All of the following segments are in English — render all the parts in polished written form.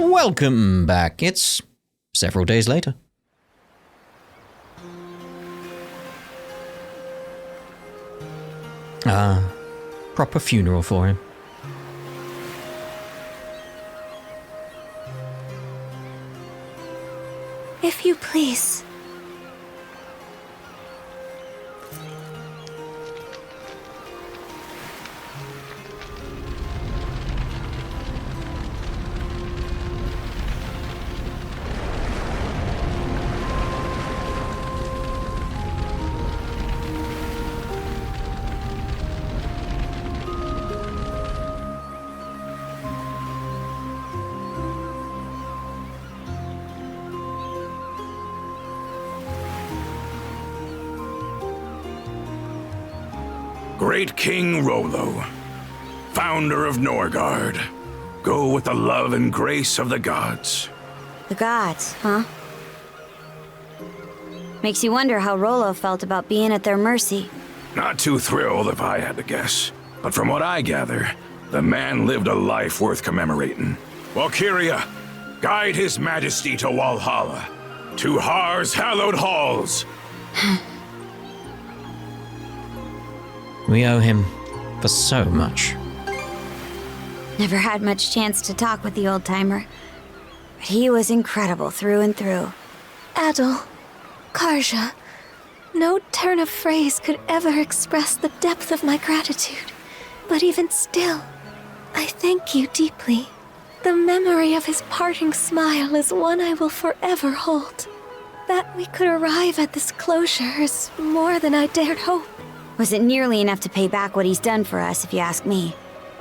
Welcome back. It's several days later. Proper funeral for him. If you please. Great King Rollo, founder of Norgard, go with the love and grace of the gods. The gods, huh? Makes you wonder how Rollo felt about being at their mercy. Not too thrilled if I had to guess, but from what I gather, the man lived a life worth commemorating. Valkyria, guide his majesty to Walhalla, to Har's hallowed halls. We owe him for so much. Never had much chance to talk with the old-timer, but he was incredible through and through. Adol, Karja, no turn of phrase could ever express the depth of my gratitude. But even still, I thank you deeply. The memory of his parting smile is one I will forever hold. That we could arrive at this closure is more than I dared hope. Wasn't nearly enough to pay back what he's done for us, if you ask me.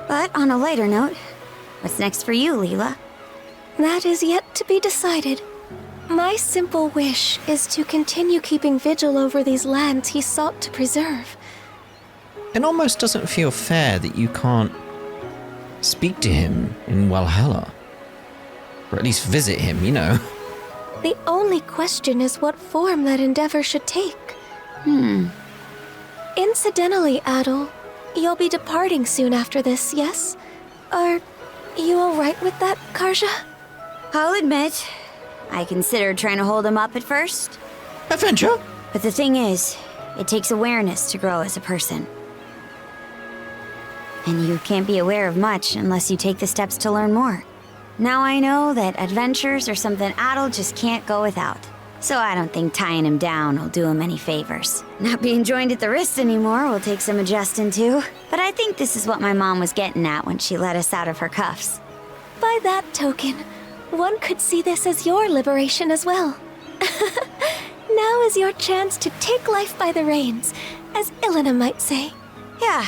But on a lighter note, what's next for you, Leela? That is yet to be decided. My simple wish is to continue keeping vigil over these lands he sought to preserve. It almost doesn't feel fair that you can't speak to him in Valhalla. Or at least visit him, you know. The only question is what form that endeavor should take. Incidentally, Adol, you'll be departing soon after this, yes? Are you alright with that, Karja? I'll admit, I considered trying to hold him up at first. Adventure? But the thing is, it takes awareness to grow as a person. And you can't be aware of much unless you take the steps to learn more. Now I know that adventures are something Adol just can't go without. So I don't think tying him down will do him any favors. Not being joined at the wrist anymore will take some adjusting to. But I think this is what my mom was getting at when she let us out of her cuffs. By that token, one could see this as your liberation as well. Now is your chance to take life by the reins, as Ilena might say. Yeah,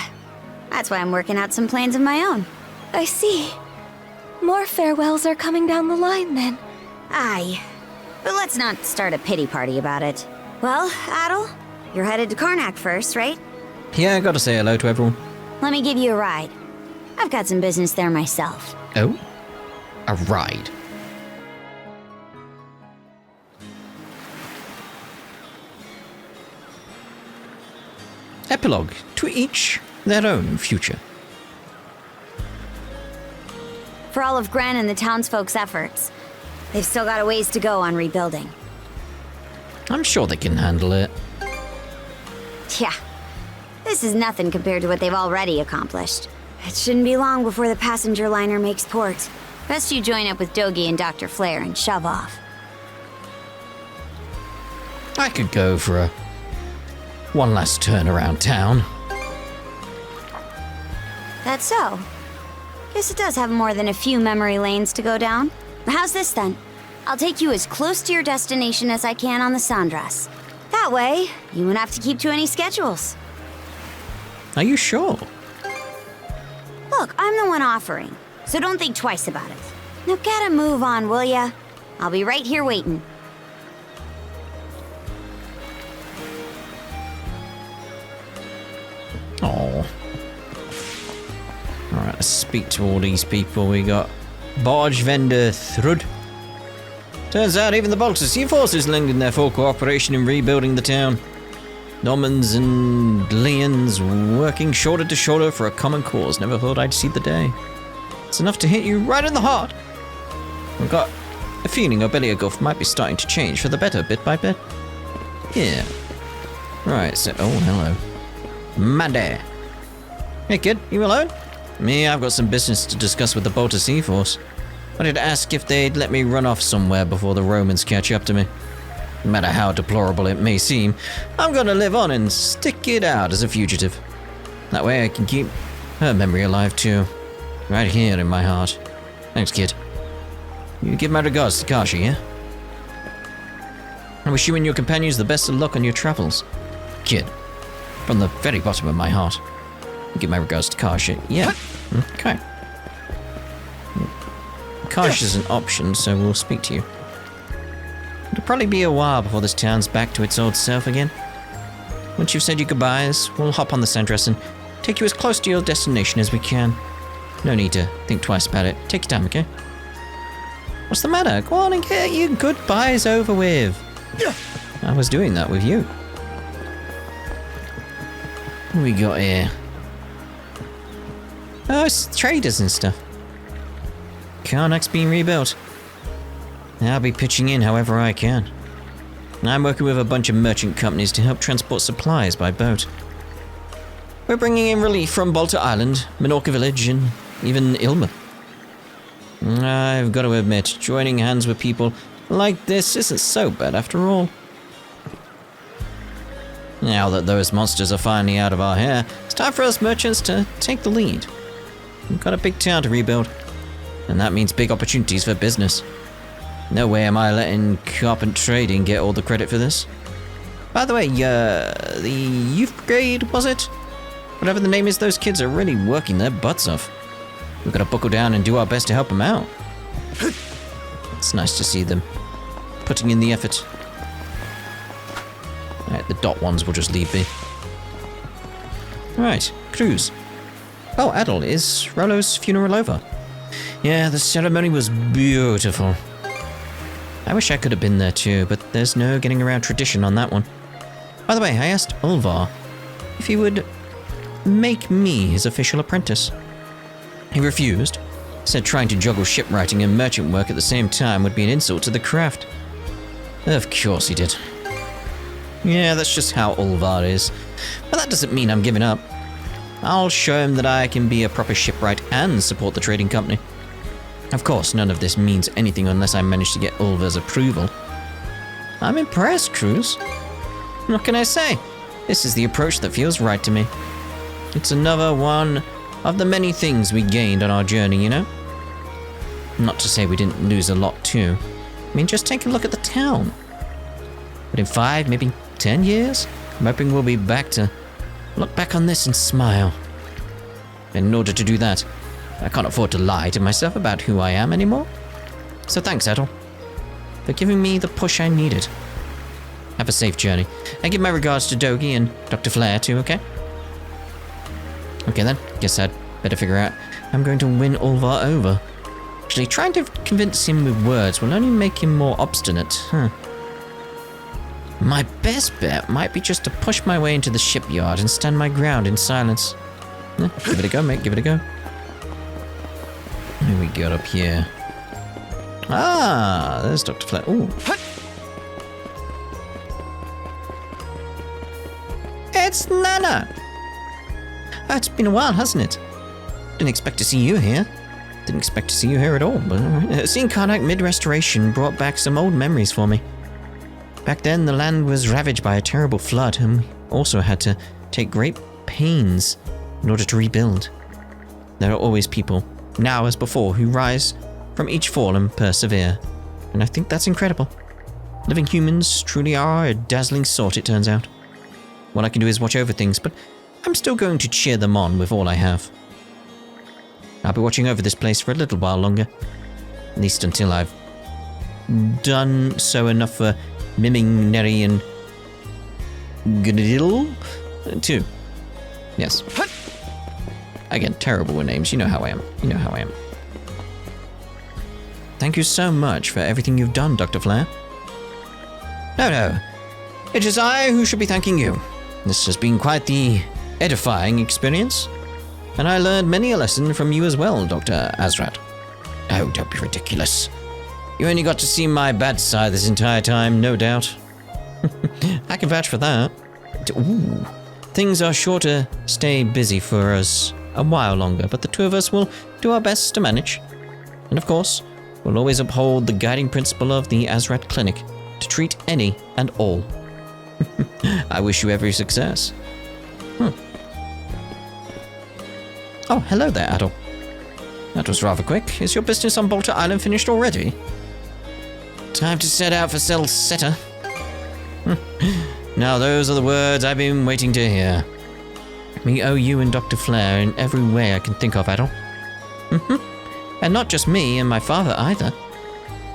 that's why I'm working out some plans of my own. I see. More farewells are coming down the line, then. Aye. But let's not start a pity party about it. Well, Adol, you're headed to Carnac first, right? Yeah, I gotta say hello to everyone. Let me give you a ride. I've got some business there myself. Oh? A ride? Epilogue. To each their own future. For all of Gren and the townsfolk's efforts, they've still got a ways to go on rebuilding. I'm sure they can handle it. Yeah, this is nothing compared to what they've already accomplished. It shouldn't be long before the passenger liner makes port. Best you join up with Dogi and Dr. Flare and shove off. I could go for a one last turn around town. That's so. Guess it does have more than a few memory lanes to go down. How's this then? I'll take you as close to your destination as I can on the Sandras. That way, you won't have to keep to any schedules. Are you sure? Look, I'm the one offering, so don't think twice about it. Now get a move on, will ya? I'll be right here waiting. Oh. Alright, let's speak to all these people. We got Barge Vendor Thrud. Turns out even the Baltus Sea forces lending their full cooperation in rebuilding the town. Normans and Leons working shoulder to shoulder for a common cause. Never thought I'd see the day. It's enough to hit you right in the heart. I've got a feeling our Gulf might be starting to change for the better bit by bit. Yeah. Right, so... Oh, hello. Mandy. Hey, kid, you alone? Me, I've got some business to discuss with the Bolter Sea Force. Wanted to ask if they'd let me run off somewhere before the Romans catch up to me. No matter how deplorable it may seem, I'm gonna live on and stick it out as a fugitive. That way I can keep her memory alive too. Right here in my heart. Thanks, kid. You give my regards to Kashi, yeah? I wish you and your companions the best of luck on your travels. Kid. From the very bottom of my heart. You give my regards to Kashi, yeah? Okay. Kashi is an option, so we'll speak to you. It'll probably be a while before this town's back to its old self again. Once you've said your goodbyes, we'll hop on the Sandress and take you as close to your destination as we can. No need to think twice about it. Take your time, okay? What's the matter? Go on and get your goodbyes over with. I was doing that with you. What we got here? Oh, it's traders and stuff. Carnac's being rebuilt. I'll be pitching in however I can. I'm working with a bunch of merchant companies to help transport supplies by boat. We're bringing in relief from Balta Island, Minorca Village, and even Ilma. I've got to admit, joining hands with people like this isn't so bad after all. Now that those monsters are finally out of our hair, it's time for us merchants to take the lead. We've got a big town to rebuild, and that means big opportunities for business. No way am I letting carpent trading get all the credit for this. By the way, the youth brigade, was it? Whatever the name is, those kids are really working their butts off. We've got to buckle down and do our best to help them out. It's nice to see them putting in the effort. Right, the dot ones will just leave me. Right, cruise. Oh, Adol, is Rollo's funeral over? Yeah, the ceremony was beautiful. I wish I could have been there too, but there's no getting around tradition on that one. By the way, I asked Ulvar if he would make me his official apprentice. He refused, said trying to juggle shipwriting and merchant work at the same time would be an insult to the craft. Of course he did. Yeah, that's just how Ulvar is. But that doesn't mean I'm giving up. I'll show him that I can be a proper shipwright and support the trading company. Of course, none of this means anything unless I manage to get Ulvar's approval. I'm impressed, Cruz. What can I say? This is the approach that feels right to me. It's another one of the many things we gained on our journey, you know? Not to say we didn't lose a lot too. I mean, just take a look at the town. But in 5, maybe 10 years, I'm hoping we'll be back to look back on this and smile. And in order to do that, I can't afford to lie to myself about who I am anymore. So thanks, Adol, for giving me the push I needed. Have a safe journey. And give my regards to Dogi and Dr. Flair too, okay? Okay then, guess I'd better figure out how I'm going to win Ulvar over. Actually, trying to convince him with words will only make him more obstinate, huh? My best bet might be just to push my way into the shipyard and stand my ground in silence. Give it a go, mate, give it a go. Who we got up here? Ah, there's Dr. Flair. Ooh. It's Nana! Oh, it's been a while, hasn't it? Didn't expect to see you here. Didn't expect to see you here at all, but seeing Carnac mid-restoration brought back some old memories for me. Back then, the land was ravaged by a terrible flood, and we also had to take great pains in order to rebuild. There are always people, now as before, who rise from each fall and persevere, and I think that's incredible. Living humans truly are a dazzling sort, it turns out. What I can do is watch over things, but I'm still going to cheer them on with all I have. I'll be watching over this place for a little while longer, at least until I've done so enough for Miming, Neri, and Gnidil too. Yes. Again, terrible with names. You know how I am. You know how I am. Thank you so much for everything you've done, Dr. Flair. No. It is I who should be thanking you. This has been quite the edifying experience. And I learned many a lesson from you as well, Dr. Azrat. Oh, don't be ridiculous. You only got to see my bad side this entire time, no doubt. I can vouch for that. Ooh. Things are sure to stay busy for us a while longer, but the two of us will do our best to manage. And of course, we'll always uphold the guiding principle of the Azrat Clinic, to treat any and all. I wish you every success. Oh, hello there, Adol. That was rather quick. Is your business on Bolter Island finished already? Time to set out for Celceta. Now those are the words I've been waiting to hear. We owe you and Dr. Flair in every way I can think of, Adol. And not just me and my father either.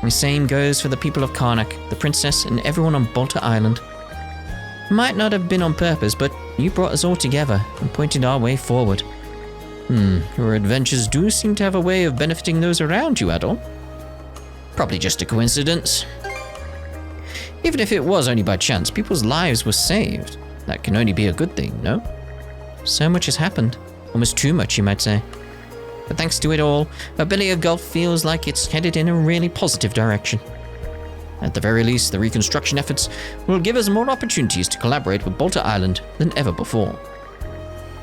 The same goes for the people of Carnac, the princess, and everyone on Bolter Island. Might not have been on purpose, but you brought us all together and pointed our way forward. Your adventures do seem to have a way of benefiting those around you, Adol. Probably just a coincidence. Even if it was only by chance, people's lives were saved. That can only be a good thing, no? So much has happened. Almost too much, you might say. But thanks to it all, Abelia Gulf feels like it's headed in a really positive direction. At the very least, the reconstruction efforts will give us more opportunities to collaborate with Bolter Island than ever before.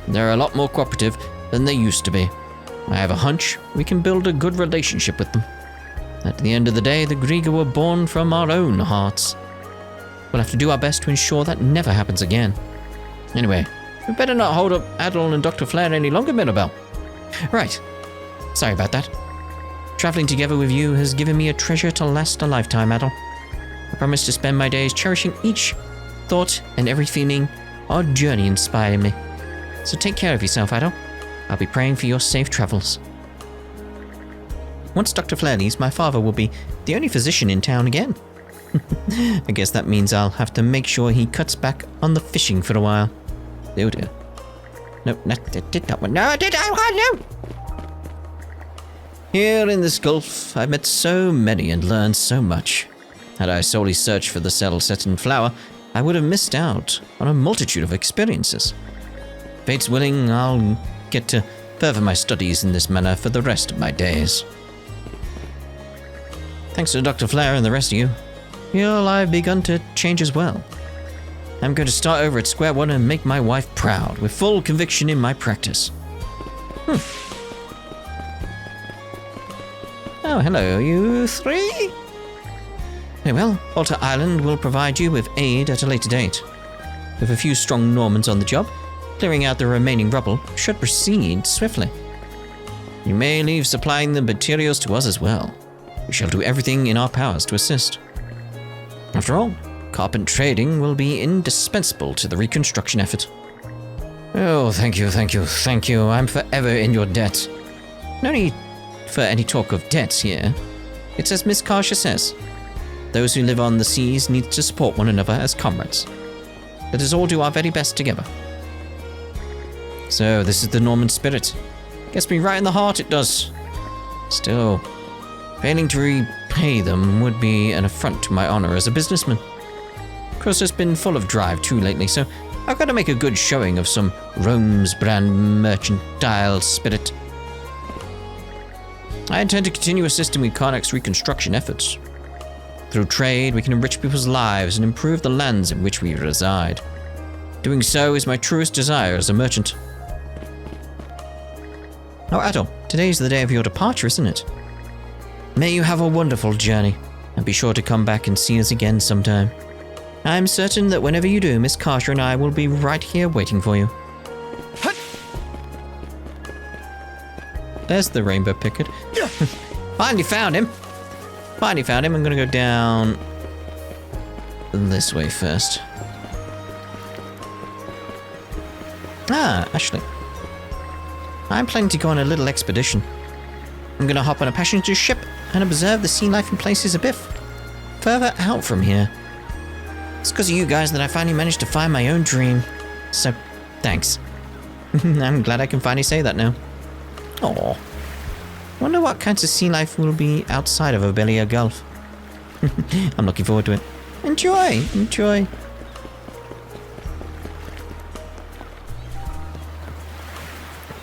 They're a lot more cooperative than they used to be. I have a hunch we can build a good relationship with them. At the end of the day, the Griga were born from our own hearts. We'll have to do our best to ensure that never happens again. Anyway, we better not hold up Adol and Dr. Flair any longer, Mirabelle. Right. Sorry about that. Traveling together with you has given me a treasure to last a lifetime, Adol. I promise to spend my days cherishing each thought and every feeling our journey inspired me. So take care of yourself, Adol. I'll be praying for your safe travels. Once Dr. Flair leaves, my father will be the only physician in town again. I guess that means I'll have to make sure he cuts back on the fishing for a while. Oh dear. No, not one. No, I did. No. Here in this gulf, I've met so many and learned so much. Had I solely searched for the Celceta flower, I would have missed out on a multitude of experiences. Fate's willing, I'll get to further my studies in this manner for the rest of my days. Thanks to Dr. Flair and the rest of you, feel I've begun to change as well. I'm going to start over at square one and make my wife proud, with full conviction in my practice. Oh, hello, you three? Very well, Bolter Island will provide you with aid at a later date. With a few strong Normans on the job, clearing out the remaining rubble should proceed swiftly. You may leave supplying the materials to us as well. We shall do everything in our powers to assist. After all, carpet trading will be indispensable to the reconstruction effort. Oh, thank you. I'm forever in your debt. No need for any talk of debts here. It's as Miss Karsha says. Those who live on the seas need to support one another as comrades. Let us all do our very best together. So, this is the Norman spirit. Gets me right in the heart, it does. Still, failing to repay them would be an affront to my honor as a businessman. Crosser's been full of drive too lately, so I've got to make a good showing of some Rome's brand mercantile spirit. I intend to continue assisting with Carnac's reconstruction efforts. Through trade, we can enrich people's lives and improve the lands in which we reside. Doing so is my truest desire as a merchant. Oh, Adol, today's the day of your departure, isn't it? May you have a wonderful journey, and be sure to come back and see us again sometime. I'm certain that whenever you do, Miss Karsha and I will be right here waiting for you. There's the rainbow picket. Finally found him. I'm gonna go down this way first. Ashley. I'm planning to go on a little expedition. I'm gonna hop on a passenger ship and observe the sea life in places a bit further out from here. It's because of you guys that I finally managed to find my own dream. So, thanks. I'm glad I can finally say that now. Aww. Wonder what kinds of sea life will be outside of Abelia Gulf. I'm looking forward to it. Enjoy.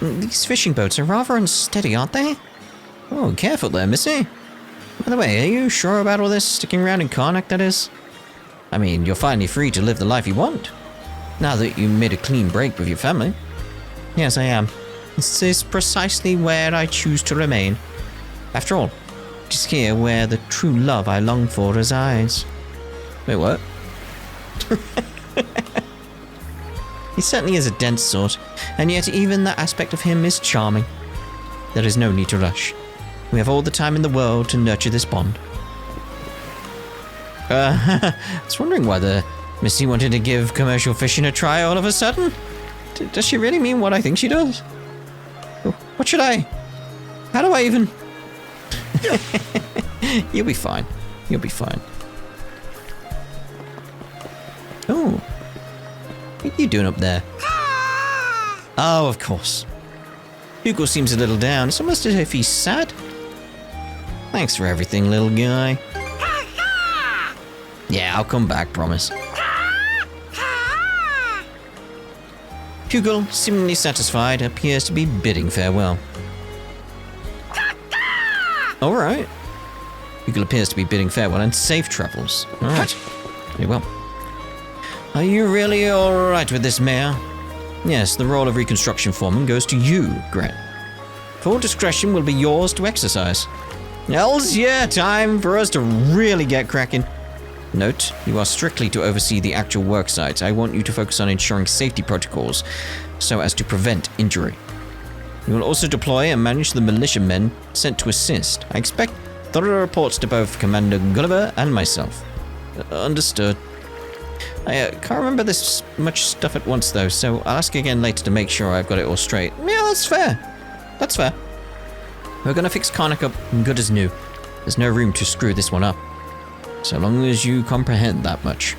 These fishing boats are rather unsteady, aren't they? Oh, careful there, missy. By the way, are you sure about all this sticking around in Carnac, that is? I mean, you're finally free to live the life you want. Now that you made a clean break with your family. Yes, I am. This is precisely where I choose to remain. After all, it is here where the true love I long for resides. Wait, what? He certainly is a dense sort, and yet even that aspect of him is charming. There is no need to rush. We have all the time in the world to nurture this bond. I was wondering whether Missy wanted to give commercial fishing a try all of a sudden. Does she really mean what I think she does? What should I... How do I even... You'll be fine. You'll be fine. Oh. What are you doing up there? Oh, of course. Hugo seems a little down. It's almost as if he's sad. Thanks for everything, little guy. Yeah, I'll come back, promise. Hugo, seemingly satisfied, appears to be bidding farewell. Alright. Hugo appears to be bidding farewell and safe travels. Alright. Very well. Are you really alright with this, Mayor? Yes, the role of Reconstruction Foreman goes to you, Gret. Full discretion will be yours to exercise. Else, yeah, time for us to really get cracking. Note, you are strictly to oversee the actual work sites. I want you to focus on ensuring safety protocols so as to prevent injury. You will also deploy and manage the militiamen sent to assist. I expect thorough reports to both Commander Gulliver and myself. Understood. I can't remember this much stuff at once though, so I'll ask again later to make sure I've got it all straight. Yeah, that's fair. That's fair. We're gonna fix Carnac up good as new. There's no room to screw this one up. So long as you comprehend that much.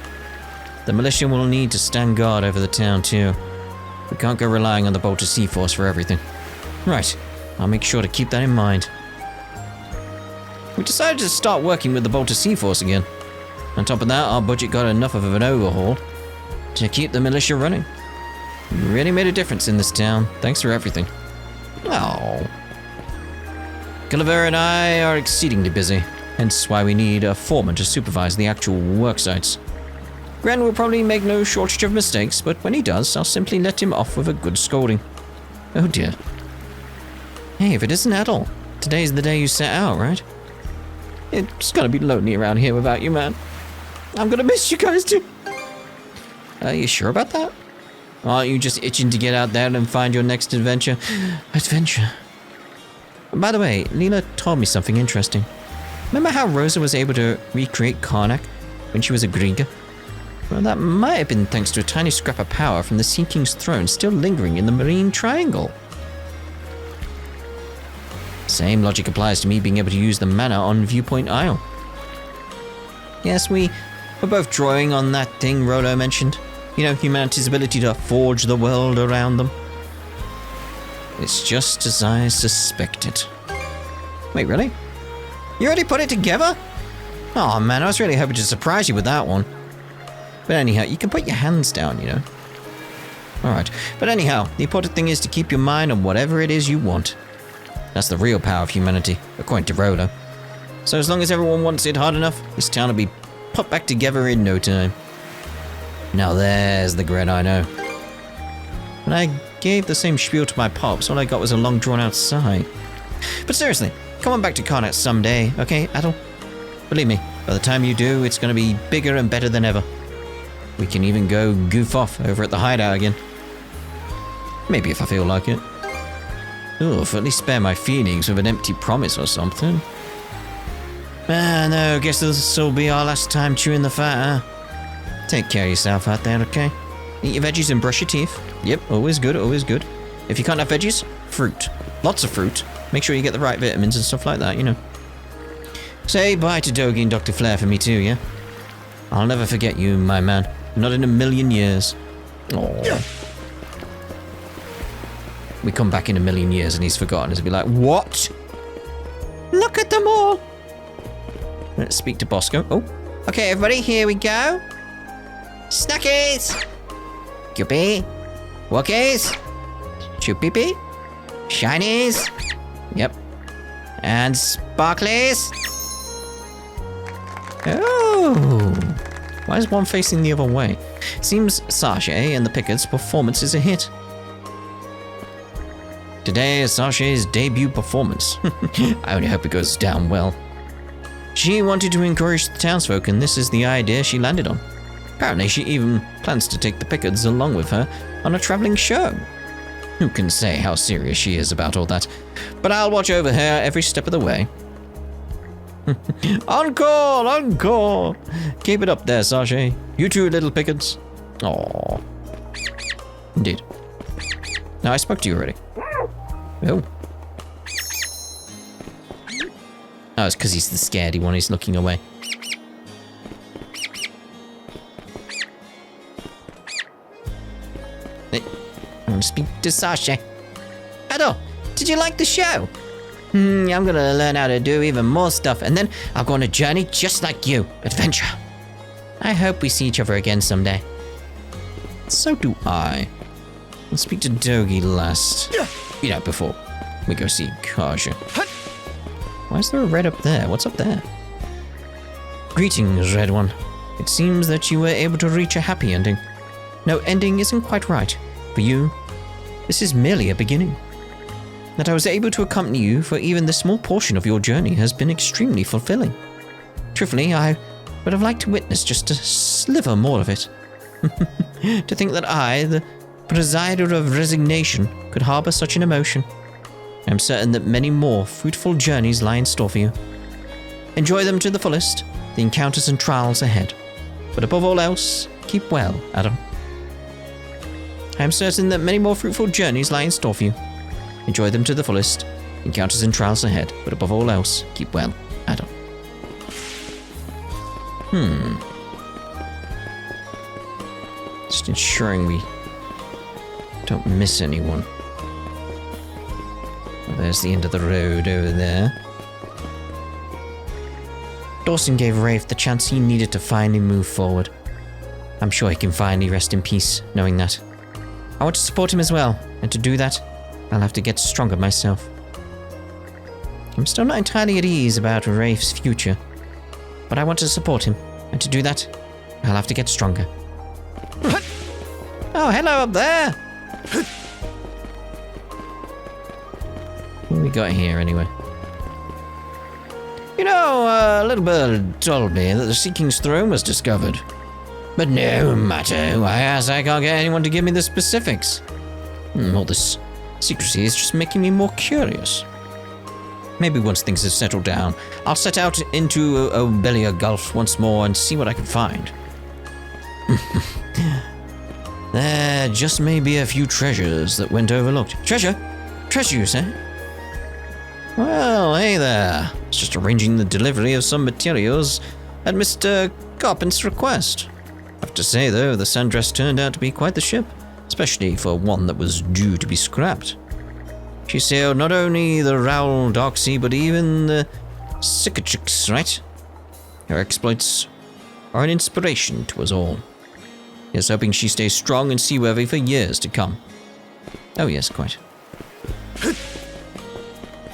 The militia will need to stand guard over the town too. We can't go relying on the Bolter Sea Force for everything. Right, I'll make sure to keep that in mind. We decided to start working with the Bolter Sea Force again. On top of that, our budget got enough of an overhaul to keep the militia running. You really made a difference in this town. Thanks for everything. Oh. Gulliver and I are exceedingly busy, hence why we need a foreman to supervise the actual work sites. Gren will probably make no shortage of mistakes, but when he does, I'll simply let him off with a good scolding. Oh dear. Hey, if it isn't Adol, today's the day you set out, right? It's gonna be lonely around here without you, man. I'm gonna miss you guys too. Are you sure about that? Aren't you just itching to get out there and find your next adventure? Adventure. By the way, Leela told me something interesting. Remember how Rosa was able to recreate Carnac when she was a Griga? Well, that might have been thanks to a tiny scrap of power from the Sea King's throne still lingering in the Marine Triangle. Same logic applies to me being able to use the mana on Viewpoint Isle. Yes, we were both drawing on that thing Rolo mentioned. You know, humanity's ability to forge the world around them. It's just as I suspected. Wait, really? You already put it together? Oh man, I was really hoping to surprise you with that one. But anyhow, you can put your hands down, you know. Alright, but anyhow, the important thing is to keep your mind on whatever it is you want. That's the real power of humanity, according to Rolo. So as long as everyone wants it hard enough, this town will be put back together in no time. Now there's the Gren I know. When I gave the same spiel to my pops, all I got was a long drawn out sigh. But seriously, come on back to Carnac someday, okay, Adol? Believe me, by the time you do, it's gonna be bigger and better than ever. We can even go goof off over at the hideout again. Maybe if I feel like it. Oof, at least spare my feelings with an empty promise or something. Ah, no, guess this will be our last time chewing the fat, huh? Take care of yourself out there, okay? Eat your veggies and brush your teeth. Yep, always good, always good. If you can't have veggies, fruit. Lots of fruit. Make sure you get the right vitamins and stuff like that, you know. Say bye to Dogi and Dr. Flair for me too, yeah? I'll never forget you, my man. Not in a million years. Aww. We come back in a million years and he's forgotten us. He'll be like, what? Look at them all. Let's speak to Bosco. Oh, okay, everybody, here we go. Snackies! Guppy! Walkies! Chupipi! Shinies! Yep. And sparklies! Oh! Why is one facing the other way? Seems Sashay and the Pickets' performance is a hit. Today is Sashay's debut performance. I only hope it goes down well. She wanted to encourage the townsfolk, and this is the idea she landed on. Apparently, she even plans to take the Pickets along with her on a traveling show. Who can say how serious she is about all that? But I'll watch over her every step of the way. Encore! Encore! Keep it up there, Sashay. You too, little Pickets. Aww. Indeed. Now, I spoke to you already. Oh. Oh, it's because he's the scaredy one. He's looking away. I want to speak to Sasha. Adol, did you like the show? I'm gonna learn how to do even more stuff, and then I'll go on a journey just like you. Adventure. I hope we see each other again someday. So do I. Let's speak to Dogi last. You know, before we go see Karja. Why is there a red up there? What's up there? Greetings, Red One. It seems that you were able to reach a happy ending. No, ending isn't quite right. For you, this is merely a beginning. That I was able to accompany you for even the small portion of your journey has been extremely fulfilling. Truthfully, I would have liked to witness just a sliver more of it. To think that I, the presider of resignation, could harbor such an emotion. I am certain that many more fruitful journeys lie in store for you. Enjoy them to the fullest, the encounters and trials ahead. But above all else, keep well, Adam. I am certain that many more fruitful journeys lie in store for you. Enjoy them to the fullest, encounters and trials ahead. But above all else, keep well, Adam. Just ensuring we don't miss anyone. Well, there's the end of the road over there. Dawson gave Rafe the chance he needed to finally move forward. I'm sure he can finally rest in peace, knowing that. I want to support him as well, and to do that, I'll have to get stronger myself. I'm still not entirely at ease about Rafe's future, but I want to support him, and to do that, I'll have to get stronger. Oh, hello up there! What we got here, anyway? You know, a little bird told me that the Seeking's throne was discovered. But no matter who I ask, I can't get anyone to give me the specifics. All this secrecy is just making me more curious. Maybe once things have settled down, I'll set out into Obelia Gulf once more and see what I can find. There just may be a few treasures that went overlooked. Treasure? Treasure, you say? Well, hey there. It's just arranging the delivery of some materials at Mr. Carpenter's request. I have to say, though, the Sandress turned out to be quite the ship, especially for one that was due to be scrapped. She sailed not only the Raoul Dark Sea, but even the Cicatrix, right? Her exploits are an inspiration to us all. Here's hoping she stays strong and seaworthy for years to come. Oh yes, quite.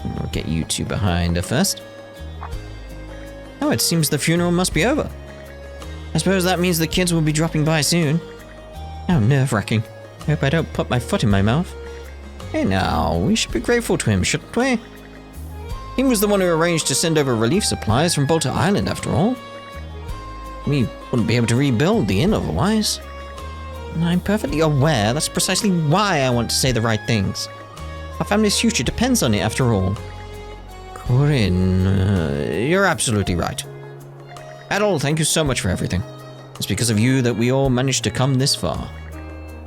I'll get you two behind her first. Oh, it seems the funeral must be over. I suppose that means the kids will be dropping by soon. How nerve-wracking. I hope I don't put my foot in my mouth. Hey now, we should be grateful to him, shouldn't we? He was the one who arranged to send over relief supplies from Bolter Island, after all. We wouldn't be able to rebuild the inn otherwise. And I'm perfectly aware that's precisely why I want to say the right things. Our family's future depends on it, after all. Corinne, you're absolutely right. Adol, thank you so much for everything. It's because of you that we all managed to come this far.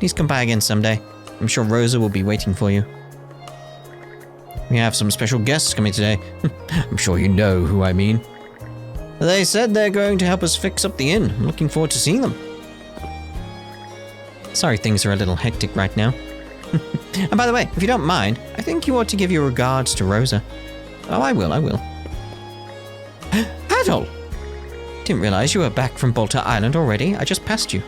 Please come by again someday. I'm sure Rosa will be waiting for you. We have some special guests coming today. I'm sure you know who I mean. They said they're going to help us fix up the inn. I'm looking forward to seeing them. Sorry things are a little hectic right now. And by the way, if you don't mind, I think you ought to give your regards to Rosa. Oh, I will. Adol! Didn't realize you were back from Bolter Island already. I just passed you.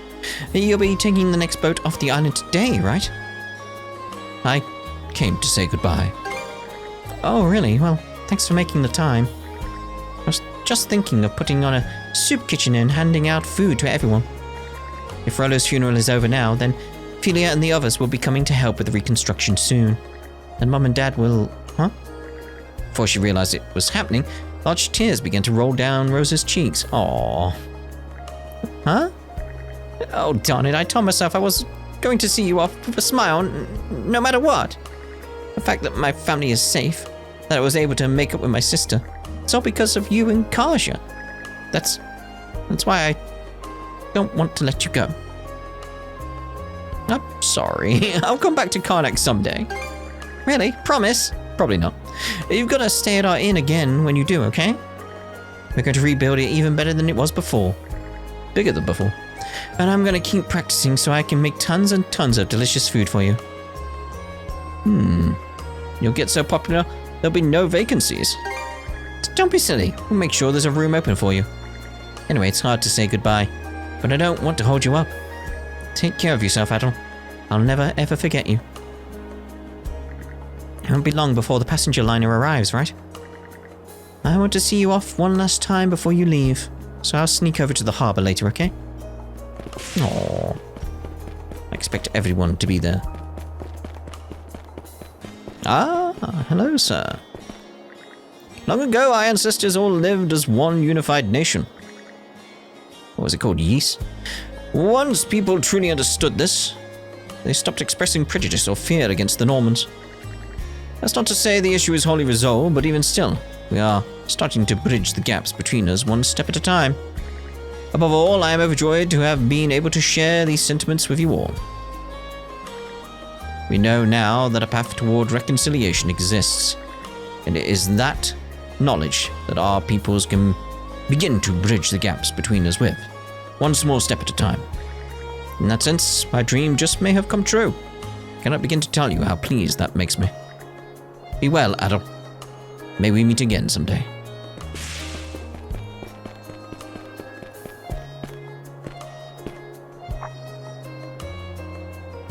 You'll be taking the next boat off the island today, right? I came to say goodbye. Oh, really? Well, thanks for making the time. I was just thinking of putting on a soup kitchen and handing out food to everyone. If Rollo's funeral is over now, then Philia and the others will be coming to help with the reconstruction soon. And Mum and Dad will... Huh? Before she realized it was happening, large tears began to roll down Rosa's cheeks. Aww. Huh? Oh, darn it, I told myself I was going to see you off with a smile, no matter what. The fact that my family is safe, that I was able to make up with my sister, it's all because of you and Karja. That's why I don't want to let you go. I'm sorry. I'll come back to Carnac someday. Really? Promise? Probably not. You've got to stay at our inn again when you do, okay? We're going to rebuild it even better than it was before. Bigger than before. And I'm going to keep practicing so I can make tons and tons of delicious food for you. You'll get so popular, there'll be no vacancies. Don't be silly. We'll make sure there's a room open for you. Anyway, it's hard to say goodbye, but I don't want to hold you up. Take care of yourself, Adol. I'll never ever forget you. It won't be long before the passenger liner arrives, right? I want to see you off one last time before you leave, so I'll sneak over to the harbour later, okay? Aww. I expect everyone to be there. Ah, hello, sir. Long ago, our ancestors all lived as one unified nation. What was it called? Ys? Once people truly understood this, they stopped expressing prejudice or fear against the Normans. That's not to say the issue is wholly resolved, but even still, we are starting to bridge the gaps between us one step at a time. Above all, I am overjoyed to have been able to share these sentiments with you all. We know now that a path toward reconciliation exists, and it is that knowledge that our peoples can begin to bridge the gaps between us with, one small step at a time. In that sense, my dream just may have come true. I cannot begin to tell you how pleased that makes me. Be well, Adol. May we meet again someday.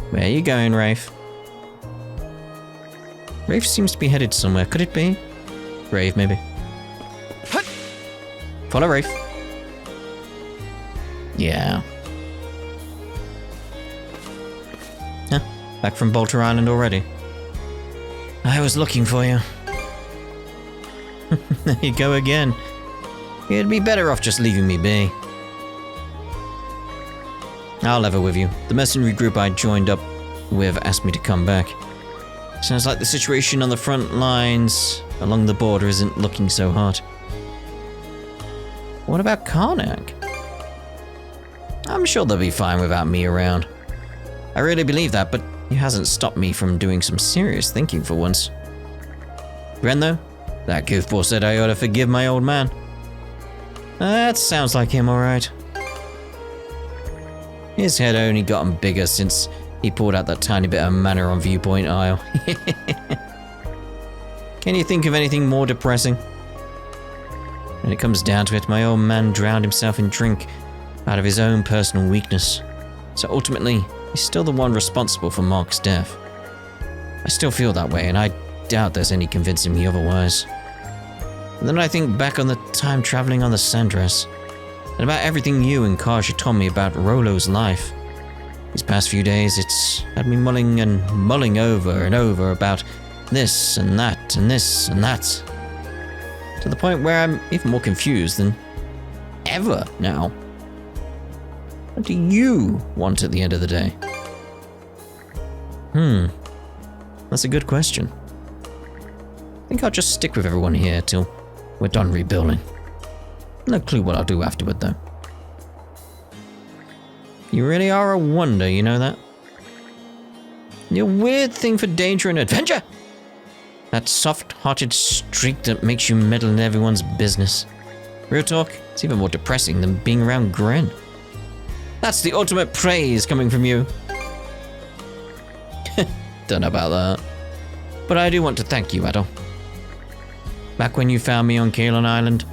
Where are you going, Rafe? Rafe seems to be headed somewhere. Could it be? Rave, maybe. Follow Rafe. Yeah. Huh, back from Bolter Island already. I was looking for you. There you go again. You'd be better off just leaving me be. I'll level with you. The mercenary group I joined up with asked me to come back. Sounds like the situation on the front lines along the border isn't looking so hot. What about Carnac? I'm sure they'll be fine without me around. I really believe that, but it hasn't stopped me from doing some serious thinking for once. Ren, though? That goofball said I ought to forgive my old man. That sounds like him, alright. His head only gotten bigger since he pulled out that tiny bit of manna on Viewpoint Isle. Can you think of anything more depressing? When it comes down to it, my old man drowned himself in drink out of his own personal weakness. So ultimately, he's still the one responsible for Mark's death. I still feel that way, and I doubt there's any convincing me otherwise. And then I think back on the time traveling on the Sandras, and about everything you and Karja told me about Rollo's life. These past few days, it's had me mulling and mulling over and over about this and that and this and that. To the point where I'm even more confused than ever now. What do you want at the end of the day? That's a good question. I think I'll just stick with everyone here till we're done rebuilding. No clue what I'll do afterward, though. You really are a wonder, you know that? You're a weird thing for danger and adventure! That soft-hearted streak that makes you meddle in everyone's business. Real talk, it's even more depressing than being around Gren. That's the ultimate praise coming from you. Don't know about that. But I do want to thank you, Adol. Back when you found me on Kalon Island,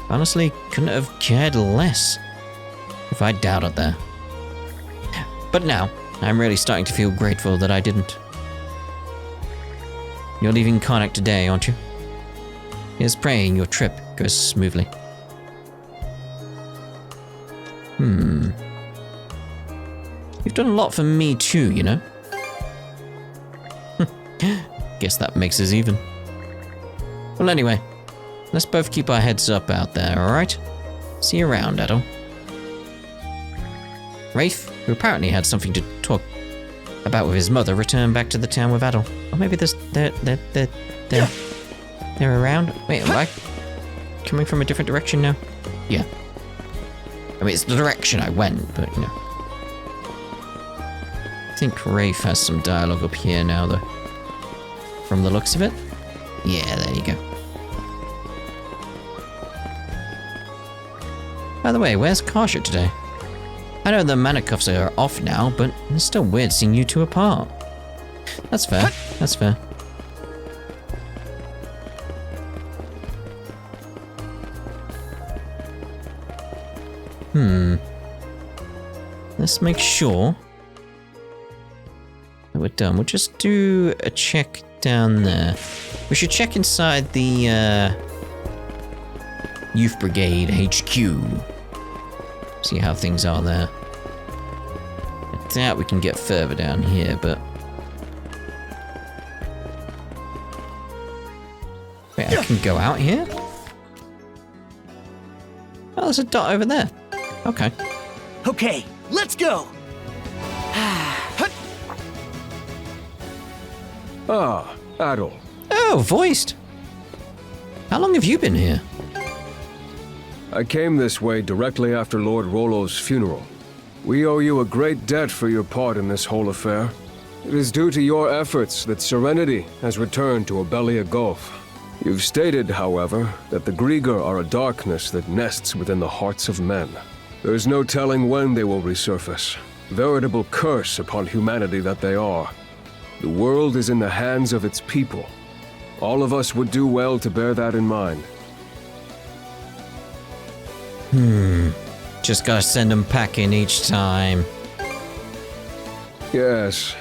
honestly couldn't have cared less if I'd doubted there. But now, I'm really starting to feel grateful that I didn't. You're leaving Carnac today, aren't you? Here's praying your trip goes smoothly. You've done a lot for me too, you know? Guess that makes us even. Well, anyway, let's both keep our heads up out there, alright? See you around, Adol. Rafe, who apparently had something to talk about with his mother, returned back to the town with Adol. Or maybe they're around? Wait, am I coming from a different direction now? Yeah. I mean, it's the direction I went, but, you know. I think Rafe has some dialogue up here now, though. From the looks of it? Yeah, there you go. By the way, where's Karsha today? I know the mana cuffs are off now, but it's still weird seeing you two apart. That's fair. That's fair. Let's make sure that we're done. We'll just do a check down there. We should check inside the Youth Brigade HQ. See how things are there. I doubt we can get further down here, but... Wait, I can go out here? Oh, there's a dot over there. Okay. Okay, let's go! Ah, Adol. Oh, voiced. How long have you been here? I came this way directly after Lord Rollo's funeral. We owe you a great debt for your part in this whole affair. It is due to your efforts that Serenity has returned to Abelia Gulf. You've stated, however, that the Grieger are a darkness that nests within the hearts of men. There's no telling when they will resurface. Veritable curse upon humanity that they are. The world is in the hands of its people. All of us would do well to bear that in mind. Just gotta send them packing each time. Yes,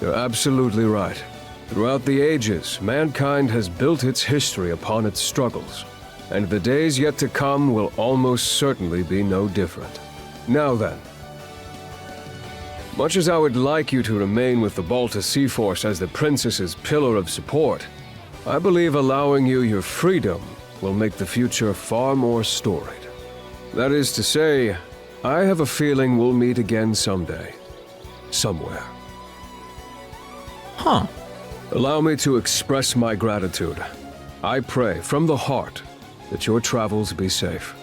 you're absolutely right. Throughout the ages, mankind has built its history upon its struggles, and the days yet to come will almost certainly be no different. Now then, much as I would like you to remain with the Balta Sea Force as the Princess's pillar of support, I believe allowing you your freedom will make the future far more storied. That is to say, I have a feeling we'll meet again someday. Somewhere. Huh. Allow me to express my gratitude. I pray from the heart that your travels be safe.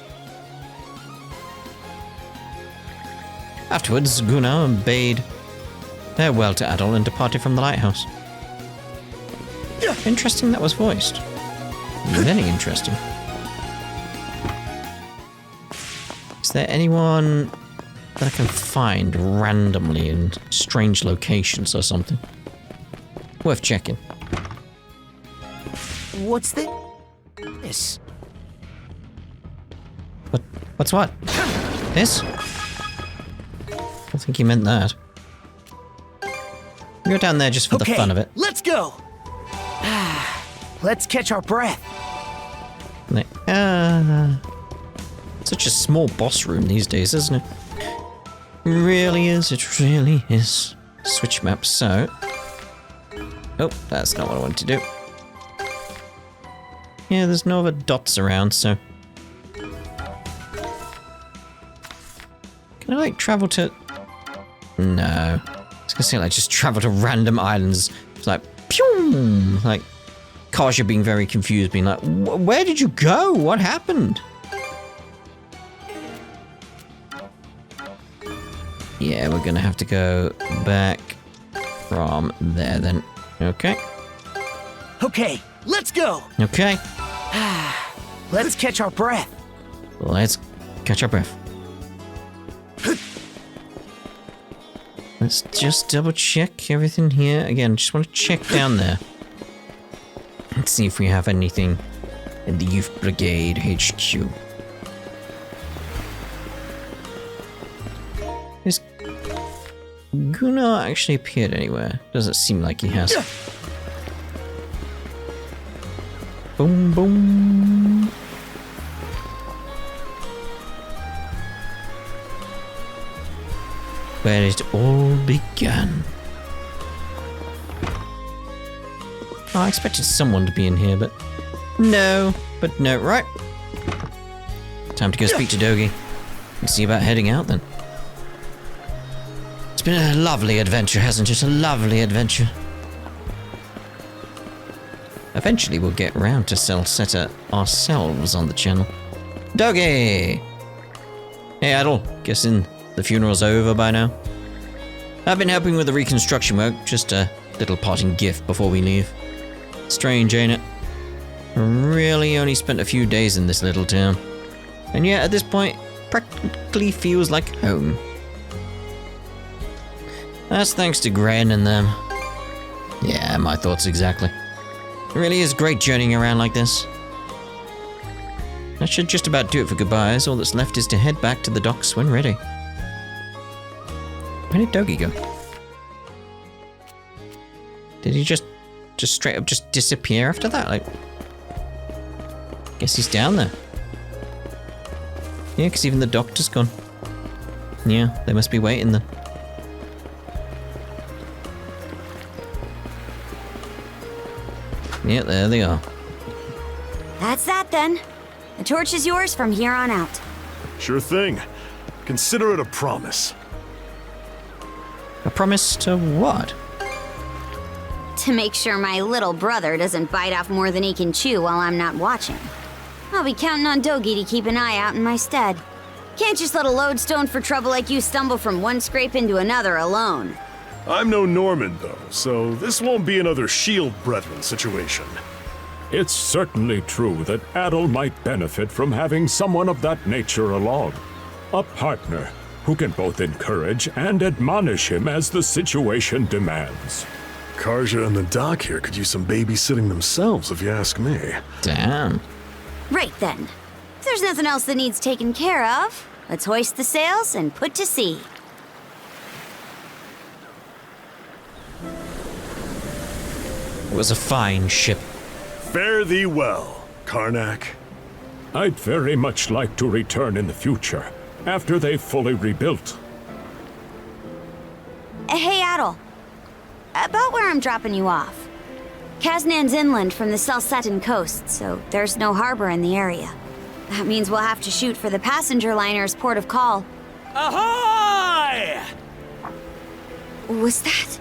Afterwards, Gunnar bade farewell to Adol and departed from the lighthouse. Interesting that was voiced. Very interesting. Is there anyone that I can find randomly in strange locations or something? Worth checking. What's this? What's what? This? I don't think he meant that. Go down there just for the fun of it. Let's go! Let's catch our breath. Such a small boss room these days, isn't it? Really is, it really is. Switch map, so... Oh, that's not what I wanted to do. Yeah, there's no other dots around, so... Can I, like, travel to... No. I was gonna say, like, just travel to random islands. It's like, pew! Like, Karsha being very confused, being like, where did you go? What happened? Yeah, we're gonna have to go back from there then. Okay. Okay, let's go! Okay. Let's catch our breath. Let's catch our breath. Let's just double check everything here. Again, just want to check down there. Let's see if we have anything in the Youth Brigade HQ. Has Gunnar actually appeared anywhere? Doesn't seem like he has. Boom, boom. Where it all began. Oh, I expected someone to be in here, but no. Right. Time to go speak to Dogi and see about heading out then. It's been a lovely adventure, hasn't it? A lovely adventure. Eventually we'll get round to Celceta ourselves on the channel. Dogi! Hey Adol, guessing the funeral's over by now? I've been helping with the reconstruction work, just a little parting gift before we leave. Strange, ain't it? I really only spent a few days in this little town. And yet at this point, practically feels like home. That's thanks to Gren and them. Yeah, my thoughts exactly. It really is great journeying around like this. That should just about do it for goodbyes. All that's left is to head back to the docks when ready. Where did Dogi go? Did he just straight up just disappear after that? Like, guess he's down there. Yeah, because even the doctor's gone. Yeah, they must be waiting then. Yeah, there they are. That's that then. The torch is yours from here on out. Sure thing. Consider it a promise. A promise to what? To make sure my little brother doesn't bite off more than he can chew while I'm not watching. I'll be counting on Dogi to keep an eye out in my stead. Can't just let a lodestone for trouble like you stumble from one scrape into another alone. I'm no Norman, though, so this won't be another Shield Brethren situation. It's certainly true that Adol might benefit from having someone of that nature along. A partner who can both encourage and admonish him as the situation demands. Karja and the doc here could use some babysitting themselves, if you ask me. Damn. Right then. If there's nothing else that needs taken care of, let's hoist the sails and put to sea. It was a fine ship. Fare thee well, Carnac. I'd very much like to return in the future, after they've fully rebuilt. Hey, Adol. About where I'm dropping you off. Kaznan's inland from the Celcetan coast, so there's no harbor in the area. That means we'll have to shoot for the passenger liner's port of call. Ahoy! Was that?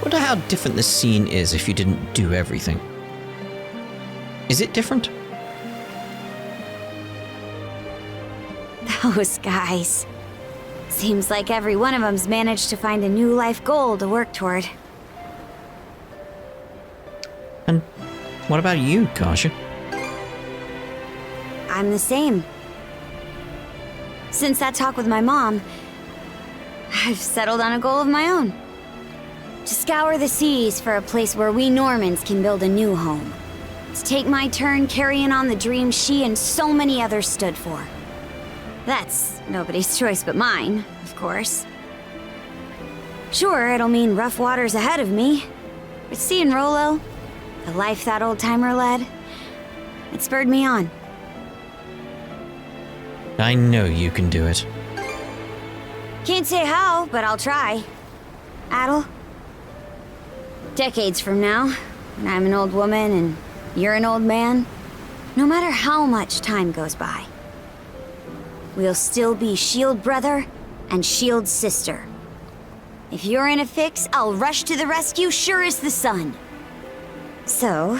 Wonder how different this scene is if you didn't do everything. Is it different? Those guys. Seems like every one of them's managed to find a new life goal to work toward. And what about you, Karja? I'm the same. Since that talk with my mom, I've settled on a goal of my own. To scour the seas for a place where we Normans can build a new home. To take my turn carrying on the dream she and so many others stood for. That's nobody's choice but mine, of course. Sure, it'll mean rough waters ahead of me, but seeing Rolo, the life that old-timer led, it spurred me on. I know you can do it. Can't say how, but I'll try. Adol? Decades from now, when I'm an old woman and you're an old man, no matter how much time goes by, we'll still be Shield brother and Shield sister. If you're in a fix, I'll rush to the rescue sure as the sun. So,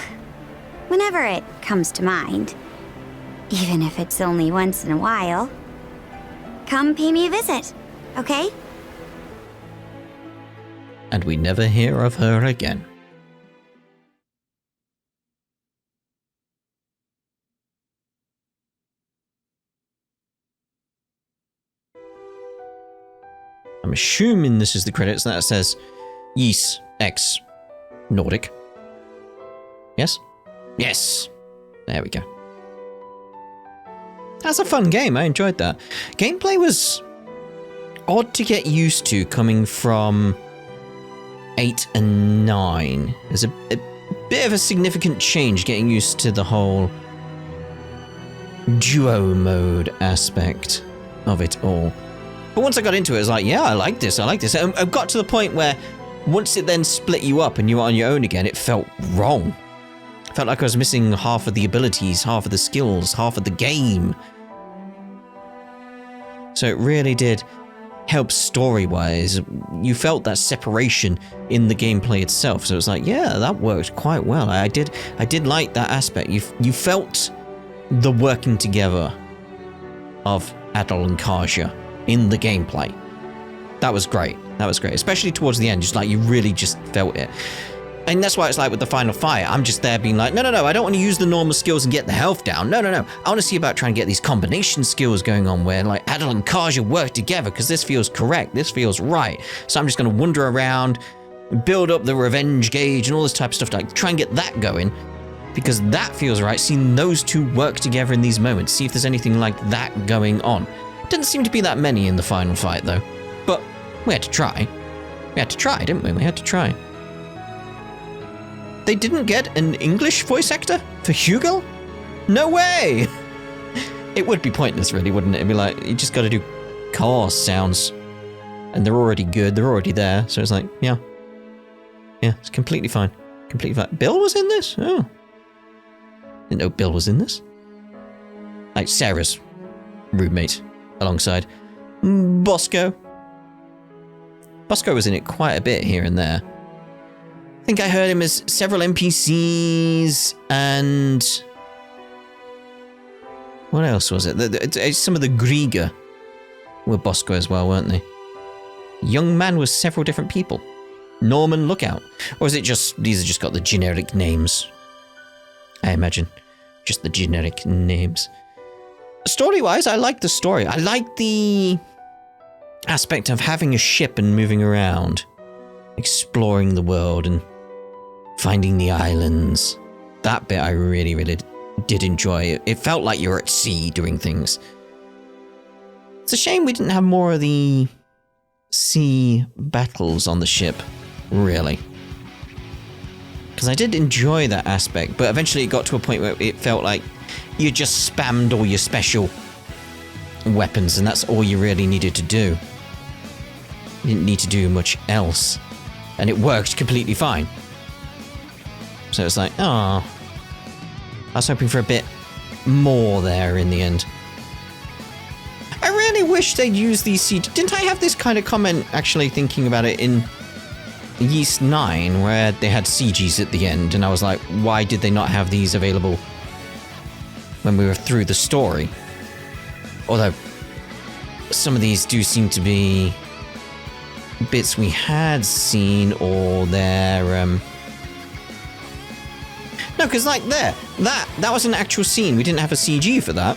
whenever it comes to mind, even if it's only once in a while, come pay me a visit, okay? And we never hear of her again. I'm assuming this is the credits that says NIS Nordic. Yes? Yes! There we go. That's a fun game. I enjoyed that. Gameplay was odd to get used to coming from 8 and 9. There's a bit of a significant change getting used to the whole duo mode aspect of it all. But once I got into it, I was like, yeah, I like this. And I got to the point where once it then split you up and you were on your own again, it felt wrong. It felt like I was missing half of the abilities, half of the skills, half of the game. So it really did help story-wise. You felt that separation in the gameplay itself. So it was like, yeah, that worked quite well. I did like that aspect. You felt the working together of Adol and Karja in the gameplay. That was great. Especially towards the end, just like you really just felt it. And that's why it's like with the final fight, I'm just there being like, no, I don't want to use the normal skills and get the health down. No. I want to see about trying to get these combination skills going on where like Adol and Karja work together because this feels correct. This feels right. So I'm just going to wander around, build up the revenge gauge and all this type of stuff, like try and get that going because that feels right. Seeing those two work together in these moments, see if there's anything like that going on. Didn't seem to be that many in the final fight though, but we had to try. Didn't we? We had to try. They didn't get an English voice actor for Hugo? No way! It would be pointless, really, wouldn't it? It'd be like, you just gotta do car sounds. And they're already good, they're already there. So it's like, yeah. Yeah, it's completely fine. Bill was in this? Oh. Didn't know Bill was in this. Like Sarah's roommate alongside Bosco. Bosco was in it quite a bit here and there. I think I heard him as several NPCs and... what else was it? Some of the Grieger were Bosco as well, weren't they? Young man was several different people. Norman Lookout. Or is it just... these are just got the generic names? I imagine. Just the generic names. Story-wise, I like the story. I like the aspect of having a ship and moving around. Exploring the world and finding the islands. That bit I really, really did enjoy. It felt like you were at sea doing things. It's a shame we didn't have more of the sea battles on the ship, really. Because I did enjoy that aspect, but eventually it got to a point where it felt like you just spammed all your special weapons and that's all you really needed to do. You didn't need to do much else. And it worked completely fine. So it's like, oh, I was hoping for a bit more there in the end. I really wish they'd use these CG. Didn't I have this kind of comment, actually, thinking about it in Yeast 9, where they had CGs at the end, and I was like, why did they not have these available when we were through the story? Although, some of these do seem to be bits we had seen, or they're no, because like that was an actual scene. We didn't have a CG for that.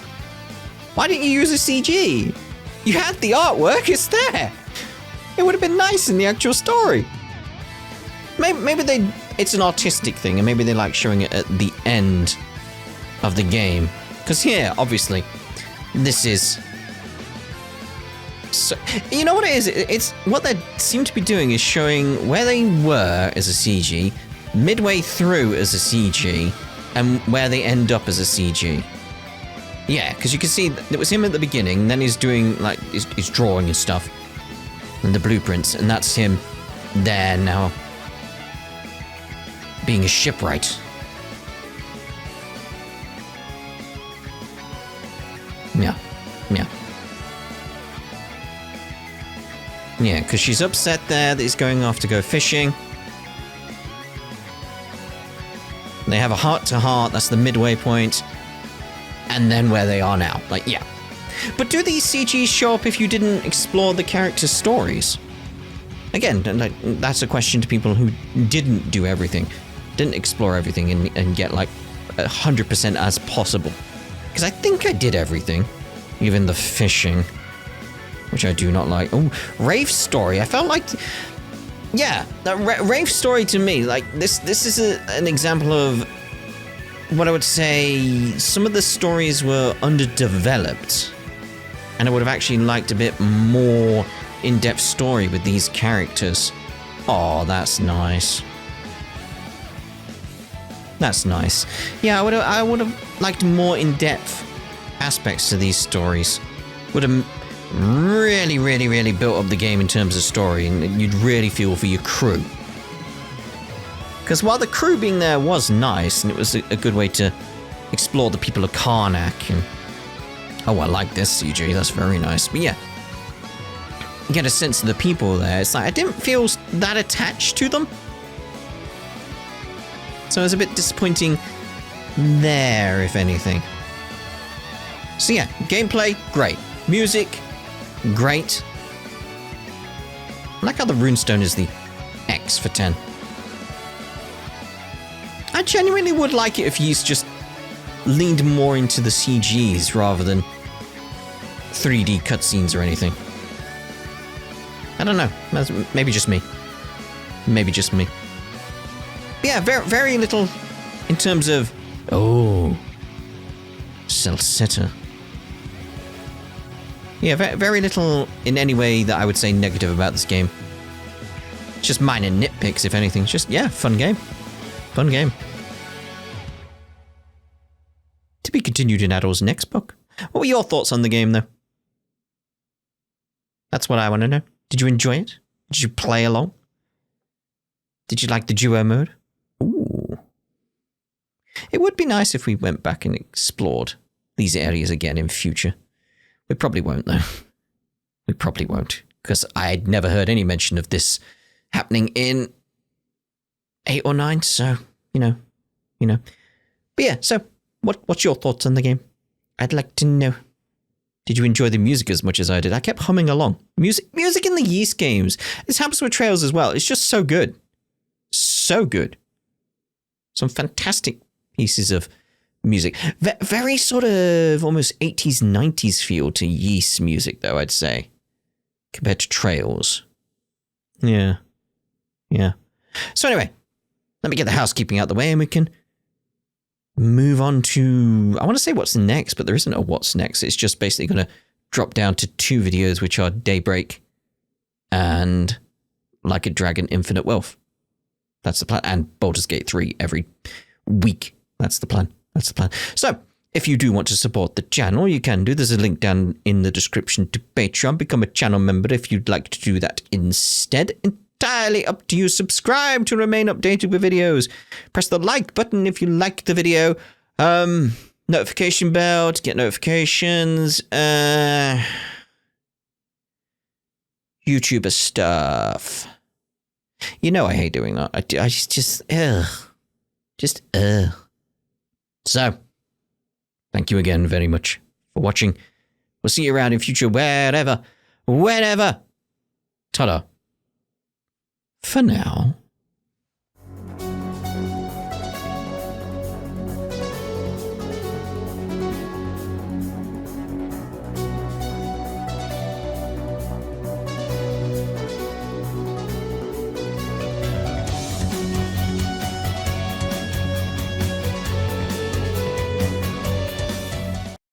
Why didn't you use a CG? You had the artwork, it's there. It would have been nice in the actual story. Maybe it's an artistic thing, and maybe they like showing it at the end of the game. Because here, obviously, this is... so, you know what it is? It's what they seem to be doing is showing where they were as a CG, midway through as a CG, and where they end up as a CG. Yeah, because you can see it was him at the beginning, then he's doing like his drawing and stuff, and the blueprints, and that's him there now, being a shipwright. Yeah. Yeah, because she's upset there that he's going off to go fishing. They have a heart-to-heart, that's the midway point. And then where they are now. Like, yeah. But do these CGs show up if you didn't explore the characters' stories? Again, that's a question to people who didn't do everything. Didn't explore everything and get, like, 100% as possible. Because I think I did everything. Even the fishing. Which I do not like. Oh, Rafe's story. I felt like... yeah, Rafe's story to me, like, this is an example of what I would say, some of the stories were underdeveloped, and I would have actually liked a bit more in-depth story with these characters. Oh, that's nice. That's nice. Yeah, I would have liked more in-depth aspects to these stories. Would have really, really, really built up the game in terms of story, and you'd really feel for your crew. Because while the crew being there was nice, and it was a good way to explore the people of Carnac, and oh, I like this CG, that's very nice. But yeah, you get a sense of the people there. It's like I didn't feel that attached to them, so it was a bit disappointing there, if anything. So yeah, gameplay, great. Music, great. I like how the runestone is the X for 10. I genuinely would like it if he's just leaned more into the CGs rather than 3D cutscenes or anything. I don't know. That's maybe just me. Maybe just me. But yeah, very, very little in terms of... Oh. Celceta. Yeah, very little in any way that I would say negative about this game. Just minor nitpicks, if anything. It's just, yeah, fun game. Fun game. To be continued in Adol's next book. What were your thoughts on the game, though? That's what I want to know. Did you enjoy it? Did you play along? Did you like the duo mode? Ooh. It would be nice if we went back and explored these areas again in future. We probably won't, though. We probably won't. Because I'd never heard any mention of this happening in 8 or 9, so, you know. But yeah, so, what's your thoughts on the game? I'd like to know. Did you enjoy the music as much as I did? I kept humming along. Music in the Yeast games. This happens with Trails as well. It's just so good. So good. Some fantastic pieces of music. Very sort of almost 80s, 90s feel to Yeast music, though, I'd say. Compared to Trails. Yeah. So anyway, let me get the housekeeping out the way and we can move on to... I want to say what's next, but there isn't a what's next. It's just basically going to drop down to 2 videos, which are Daybreak and Like a Dragon Infinite Wealth. That's the plan. And Baldur's Gate 3 every week. That's the plan. So, if you do want to support the channel, you can do. There's a link down in the description to Patreon. Become a channel member if you'd like to do that instead. Entirely up to you. Subscribe to remain updated with videos. Press the like button if you like the video. Notification bell to get notifications. YouTuber stuff. You know I hate doing that. I just So, thank you again very much for watching. We'll see you around in future wherever, whenever. Ta-da. For now.